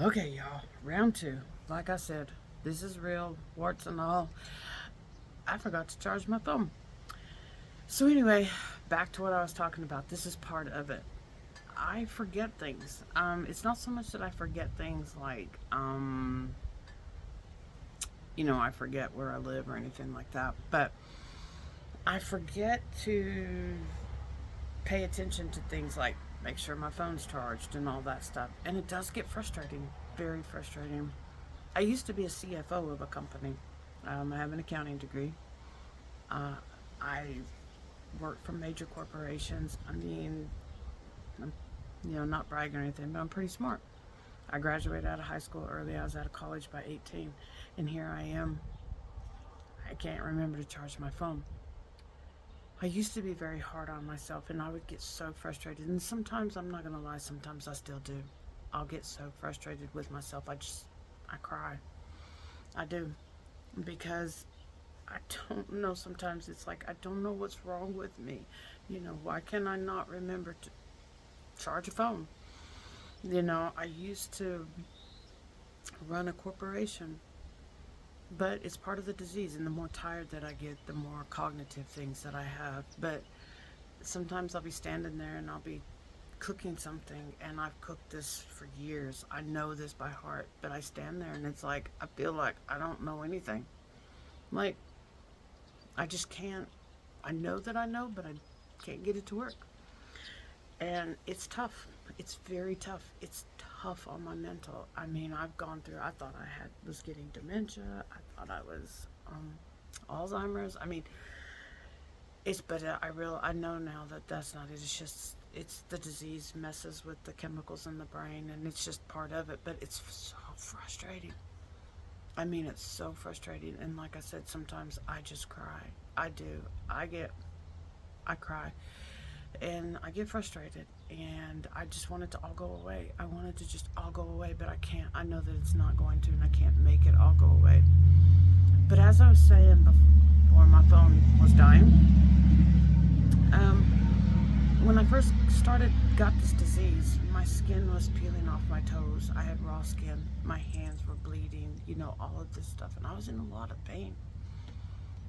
Okay, y'all, round two. Like I said, this is real, warts and all. I forgot to charge my phone. So, anyway, back to what I was talking about. This is part of it. I forget things. It's not so much that I forget things like, I forget where I live or anything like that, but I forget to pay attention to things like make sure my phone's charged and all that stuff. And it does get frustrating, very frustrating. I used to be a CFO of a company. I have an accounting degree. Uh, I work for major corporations. I mean, I'm, not bragging or anything, but I'm pretty smart. I graduated out of high school early. I was out of college by 18, and here I am. I can't remember to charge my phone. I used to be very hard on myself, and I would get so frustrated. And sometimes, I'm not gonna lie, sometimes I still do. I'll get so frustrated with myself. I cry. I do, because I don't know. Sometimes it's like I don't know what's wrong with me. Why can I not remember to charge a phone? I used to run a corporation, but it's part of the disease. And the more tired that I get, the more cognitive things that I have. But sometimes I'll be standing there and I'll be cooking something, and I've cooked this for years. I know this by heart, but I stand there and it's like I feel like I don't know anything. Like I just can't. I know that I know, but I can't get it to work. And it's tough. It's very tough. It's tough on my mental. I mean, I've gone through. I thought I had was getting dementia. I thought I was Alzheimer's. I mean, I know now that that's not it. It's just it's the disease messes with the chemicals in the brain, and it's just part of it. But it's so frustrating. I mean, it's so frustrating. And like I said, sometimes I just cry. I do. I cry and I get frustrated, and I just want it to all go away. I want it to just all go away, but I can't. I know that it's not going to, and I can't make it all go away. But as I was saying before my phone was dying, when I first got this disease, my skin was peeling off my toes. I had raw skin. My hands were bleeding, all of this stuff, and I was in a lot of pain.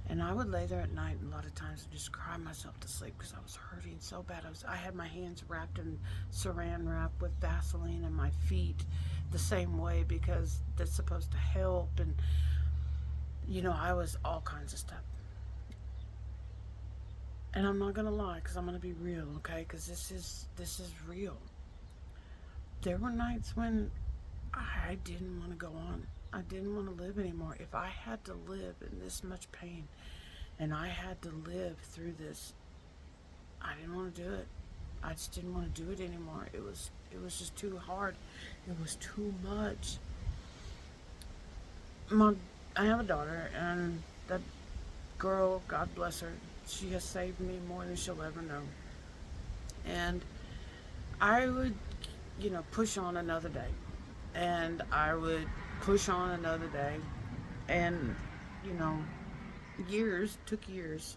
And I would lay there at night a lot of times and just cry myself to sleep because I was hurting so bad. I had my hands wrapped in saran wrap with Vaseline, and my feet the same way because that's supposed to help. And I was all kinds of stuff. And I'm not gonna lie, because I'm gonna be real, okay? Because this is real. There were nights when I didn't want to go on. I didn't want to live anymore. If I had to live in this much pain, and I had to live through this, I didn't want to do it. I just didn't want to do it anymore. It was just too hard. It was too much. My I have a daughter, and that girl, God bless her, she has saved me more than she'll ever know. And I would, push on another day, and I would push on another day, and you know, years took years,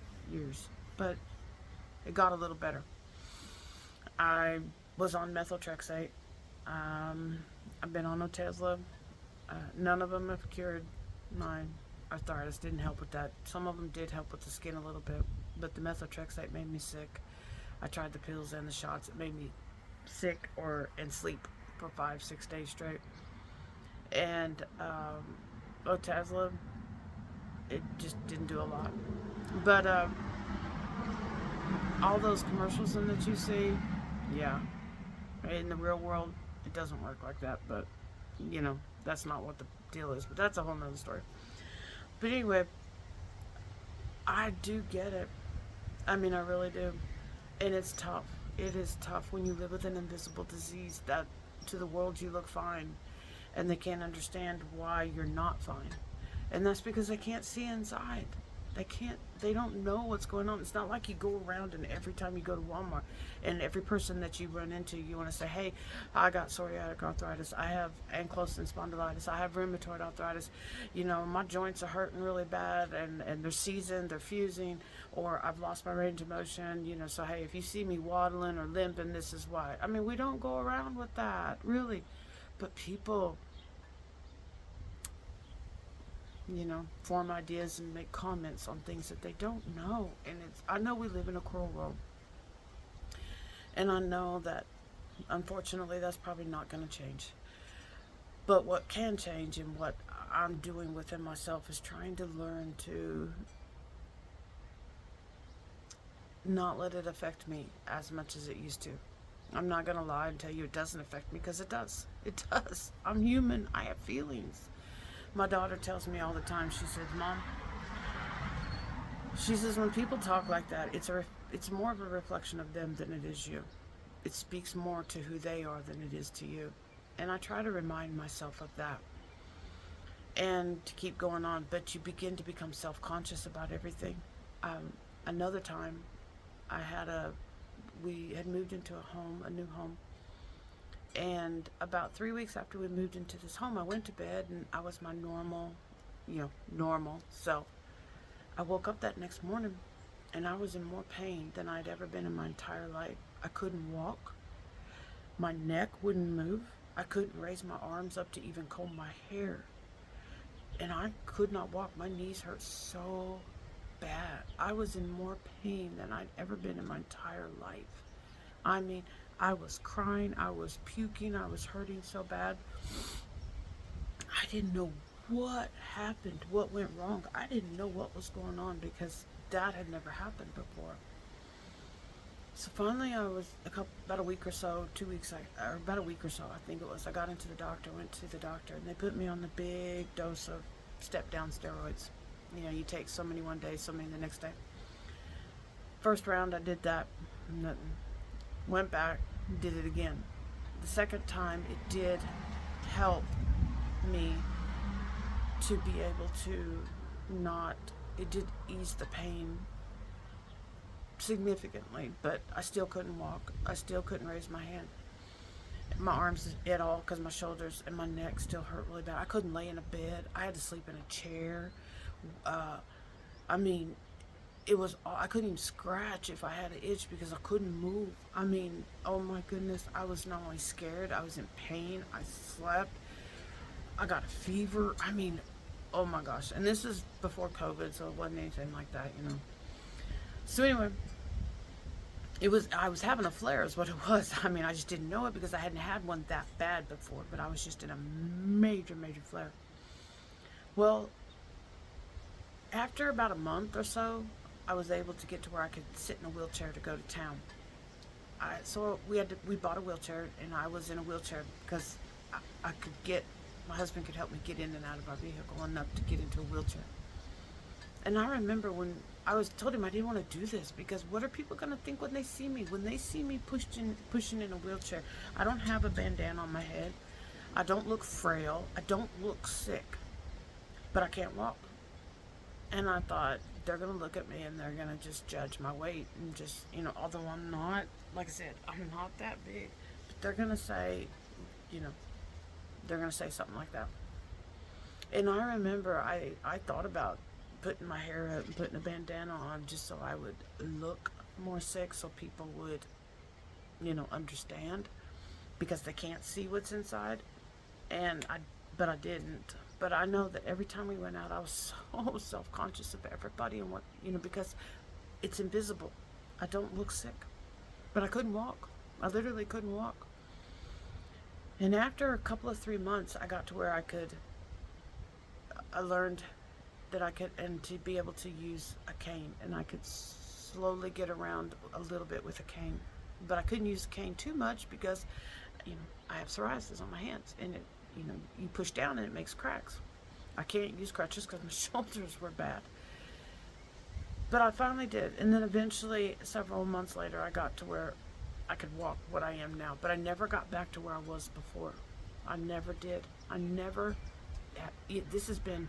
but it got a little better. I was on methotrexate. Um, I've been on Otezla. None of them have cured my arthritis. Didn't help with that. Some of them did help with the skin a little bit, but the methotrexate made me sick. I tried the pills and the shots. It made me sick or and sleep for 5 6 days straight. And Otezla, it just didn't do a lot. But all those commercials in that you see, yeah, in the real world, it doesn't work like that. But that's not what the deal is. But that's a whole nother story. But anyway, I do get it. I mean, I really do. And it's tough. It is tough when you live with an invisible disease that to the world you look fine, and they can't understand why you're not fine. And that's because they can't see inside. They don't know what's going on. It's not like you go around and every time you go to Walmart and every person that you run into, you want to say, hey, I got psoriatic arthritis. I have ankylosing spondylitis. I have rheumatoid arthritis. My joints are hurting really bad, and they're seasoned, they're fusing, or I've lost my range of motion. So hey, if you see me waddling or limping, this is why. I mean, we don't go around with that, really. But people, form ideas and make comments on things that they don't know. And I know we live in a cruel world. And I know that, unfortunately, that's probably not going to change. But what can change, and what I'm doing within myself, is trying to learn to not let it affect me as much as it used to. I'm not going to lie and tell you it doesn't affect me, because it does. It does. I'm human. I have feelings. My daughter tells me all the time, she says, Mom, she says, when people talk like that, it's more of a reflection of them than it is you. It speaks more to who they are than it is to you. And I try to remind myself of that and to keep going on. But you begin to become self-conscious about everything. Another time, we had moved into a new home. And about 3 weeks after we moved into this home, I went to bed and I was my normal self. I woke up that next morning and I was in more pain than I'd ever been in my entire life. I couldn't walk. My neck wouldn't move. I couldn't raise my arms up to even comb my hair. And I could not walk. My knees hurt so bad. I was in more pain than I'd ever been in my entire life. I mean, I was crying, I was puking, I was hurting so bad. I didn't know what happened, what went wrong. I didn't know what was going on, because that had never happened before. So finally, I was about a week or so, 2 weeks, or about a week or so, I think it was. I got into the doctor, went to the doctor, and they put me on the big dose of step-down steroids. You take so many one day, so many the next day. First round, I did that, nothing. Went back, did it again. The second time, it did help me to be able to it did ease the pain significantly, but I still couldn't walk. I still couldn't raise my hand, my arms at all, because my shoulders and my neck still hurt really bad. I couldn't lay in a bed. I had to sleep in a chair. I mean, I couldn't even scratch if I had an itch, because I couldn't move. I mean, oh my goodness, I was not only scared, I was in pain, I slept, I got a fever. I mean, oh my gosh. And this is before COVID, so it wasn't anything like that, So anyway, I was having a flare is what it was. I mean, I just didn't know it, because I hadn't had one that bad before, but I was just in a major, major flare. Well, after about a month or so, I was able to get to where I could sit in a wheelchair to go to town. So we bought a wheelchair, and I was in a wheelchair because my husband could help me get in and out of our vehicle enough to get into a wheelchair. And I remember when I told him I didn't want to do this, because what are people going to think when they see me? When they see me pushing in a wheelchair, I don't have a bandana on my head. I don't look frail. I don't look sick, but I can't walk. And I thought, they're going to look at me and they're going to just judge my weight, and just, although I'm not, like I said, I'm not that big, but they're going to say, they're going to say something like that. And I remember I thought about putting my hair up and putting a bandana on, just so I would look more sick, so people would, understand, because they can't see what's inside. But I didn't. But I know that every time we went out, I was so self-conscious of everybody and what, because it's invisible. I don't look sick, but I couldn't walk. I literally couldn't walk. And after a couple of 3 months, I got to where I learned that I could, and to be able to use a cane, and I could slowly get around a little bit with a cane. But I couldn't use the cane too much, because, I have psoriasis on my hands, and it, you push down and it makes cracks. I can't use crutches because my shoulders were bad. But I finally did. And then eventually, several months later, I got to where I could walk what I am now. But I never got back to where I was before. I never did. This has been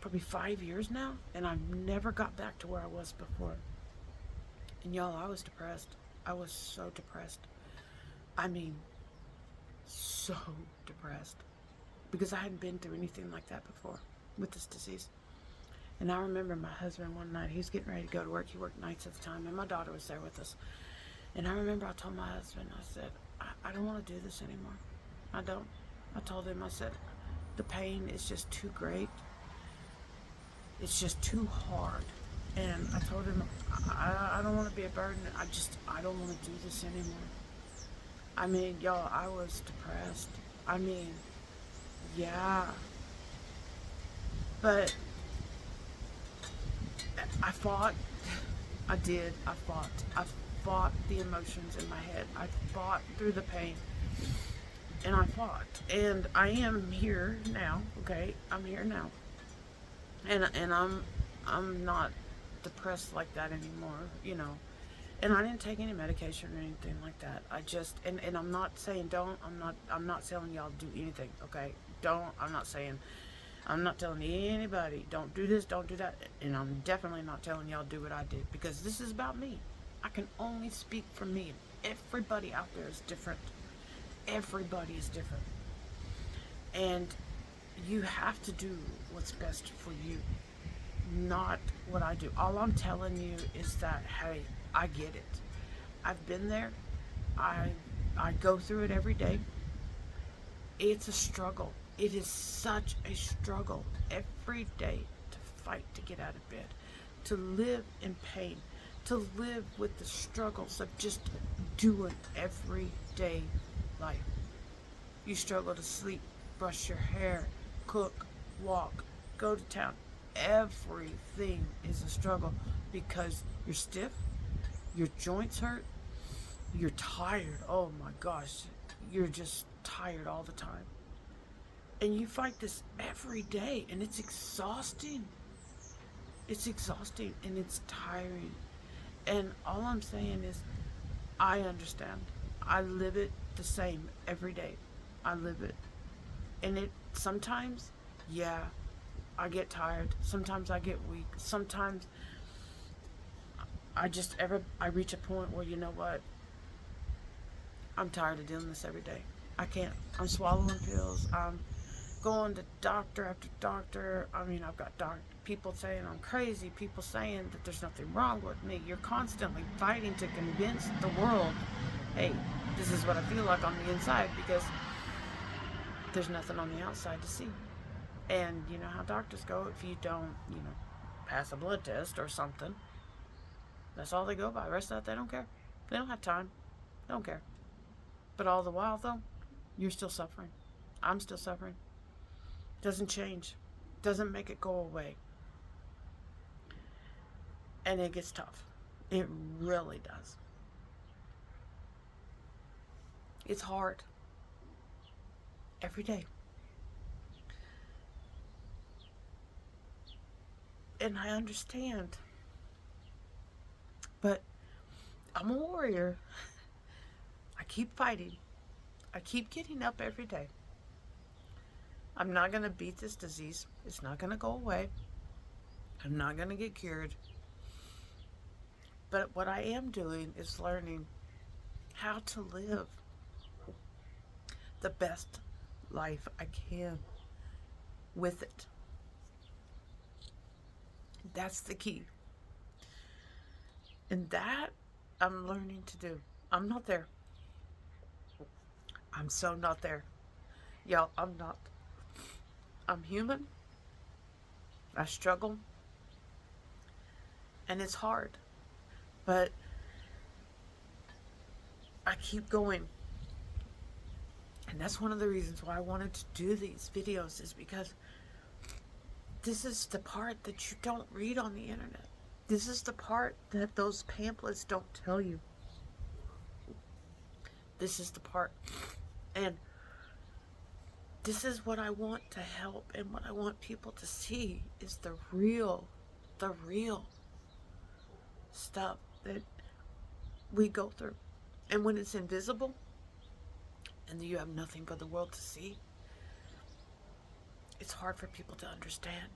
probably 5 years now, and I've never got back to where I was before. And y'all, I was depressed. I was so depressed. I mean, so depressed, because I hadn't been through anything like that before with this disease. And I remember my husband one night, he was getting ready to go to work. He worked nights at the time, and my daughter was there with us. And I remember I told my husband, I said, I don't want to do this anymore. I don't. I told him, I said, the pain is just too great. It's just too hard. And I told him, I don't want to be a burden. I don't want to do this anymore. I mean, y'all, I was depressed. I mean, yeah. But I fought. I did. I fought. I fought the emotions in my head. I fought through the pain. And I fought. And I am here now, okay? I'm here now. And I'm not depressed like that anymore, you know. And I didn't take any medication or anything like that. I just and I'm not saying don't. I'm not telling y'all to do anything, okay? Don't. I'm not telling anybody don't do this, don't do that. And I'm definitely not telling y'all do what I did, because this is about me. I can only speak for me. Everybody out there is different. Everybody is different. And you have to do what's best for you, not what I do. All I'm telling you is that, hey, I get it. I've been there. I I go through it every day. It's a struggle. It is such a struggle every day to fight to get out of bed, to live in pain, to live with the struggles of just doing everyday life. You struggle to sleep, brush your hair, cook, walk, go to town. Everything is a struggle because you're stiff, your joints hurt, you're tired. Oh my gosh, you're just tired all the time. And you fight this every day, and it's exhausting. It's exhausting and it's tiring. And all I'm saying is, I understand. I live it the same every day. I live it. And it sometimes, yeah, I get tired. Sometimes I get weak. Sometimes I reach a point where, you know what? I'm tired of doing this every day. I can't. I'm swallowing pills. I'm going to doctor after doctor. I mean, I've got people saying I'm crazy. People saying that there's nothing wrong with me. You're constantly fighting to convince the world, hey, this is what I feel like on the inside, because there's nothing on the outside to see. And you know how doctors go. If you don't, pass a blood test or something, that's all they go by. The rest of that, they don't care. They don't have time. They don't care. But all the while, though, you're still suffering. I'm still suffering. Doesn't change. Doesn't make it go away. And it gets tough. It really does. It's hard. Every day. And I understand. But I'm a warrior. I keep fighting. I keep getting up every day. I'm not going to beat this disease. It's not going to go away. I'm not going to get cured. But what I am doing is learning how to live the best life I can with it. That's the key. And that I'm learning to do. I'm not there. I'm so not there. Y'all, I'm not. I'm human. I struggle. And it's hard. But I keep going. And that's one of the reasons why I wanted to do these videos, is because this is the part that you don't read on the internet. This is the part that those pamphlets don't tell you. This is the part. And this is what I want to help, and what I want people to see is the real stuff that we go through. And when it's invisible and you have nothing but the world to see, it's hard for people to understand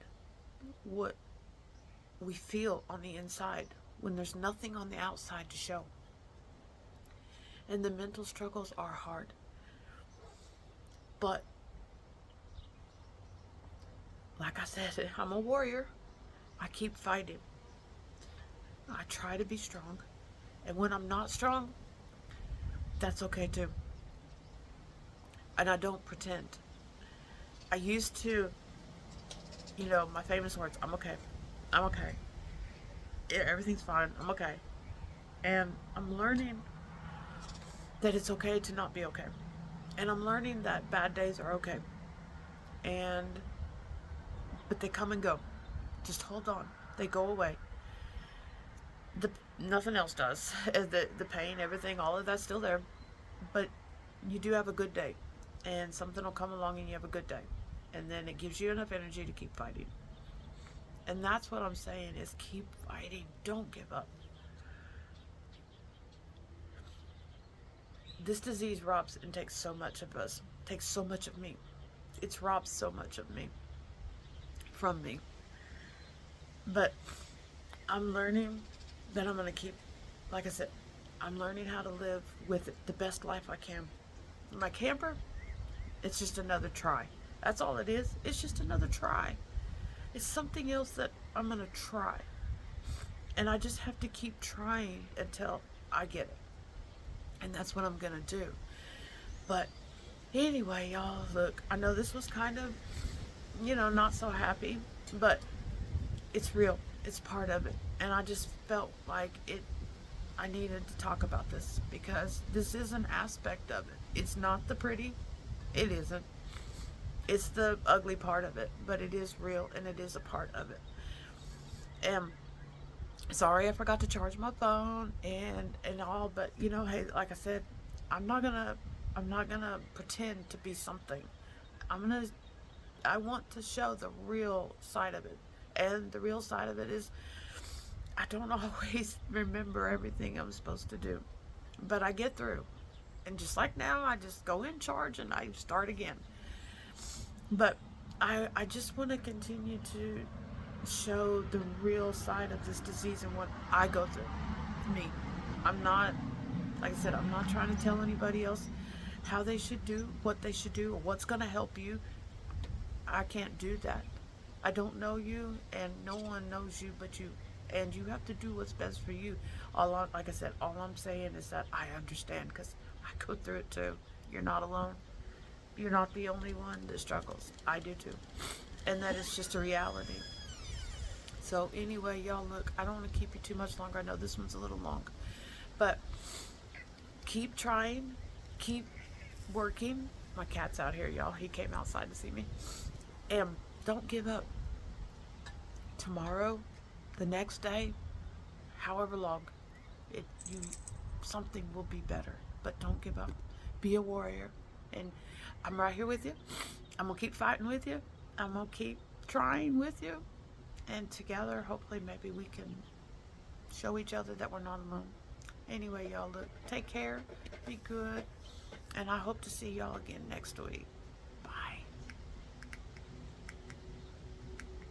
what we feel on the inside when there's nothing on the outside to show. And the mental struggles are hard. But like I said, I'm a warrior. I keep fighting. I try to be strong. And when I'm not strong, that's okay too. and I don't pretend. I used to, my famous words, I'm okay. I'm okay. Everything's fine. I'm okay. And I'm learning that it's okay to not be okay. And I'm learning that bad days are okay. And but they come and go. Just hold on. They go away. The Nothing else does. The pain, everything, all of that's still there. But you do have a good day. And something will come along and you have a good day. And then it gives you enough energy to keep fighting. And that's what I'm saying is keep fighting. Don't give up. This disease robs and takes so much of us. Takes so much of me. It's robbed so much of me. From me. But I'm learning that I'm going to keep, like I said, I'm learning how to live with it the best life I can. My camper, it's just another try. That's all it is. It's just another try. It's something else that I'm going to try. And I just have to keep trying until I get it. And that's what I'm going to do. But anyway, y'all, look, I know this was kind of, not so happy, but it's real. It's part of it. And I just felt like I needed to talk about this because this is an aspect of it. It's not the pretty. It isn't. It's the ugly part of it, but it is real and it is a part of it. And sorry I forgot to charge my phone and all, but hey, like I said, I'm not gonna pretend to be something. I want to show the real side of it. And the real side of it is I don't always remember everything I'm supposed to do. But I get through. And just like now, I just go in charge and I start again. But I just want to continue to show the real side of this disease and what I go through. Me. I'm not, like I said, I'm not trying to tell anybody else how they should do, what they should do, or what's going to help you. I can't do that. I don't know you, and no one knows you but you. And you have to do what's best for you. Like I said, all I'm saying is that I understand because I go through it too. You're not alone. You're not the only one that struggles. I do too. And that is just a reality. So anyway, y'all, look, I don't want to keep you too much longer. I know this one's a little long. But keep trying. Keep working. My cat's out here, y'all. He came outside to see me. And don't give up. Tomorrow, the next day, however long, something will be better. But don't give up. Be a warrior. And I'm right here with you. I'm going to keep fighting with you. I'm going to keep trying with you. And together, hopefully, maybe we can show each other that we're not alone. Anyway, y'all, look, take care. Be good. And I hope to see y'all again next week.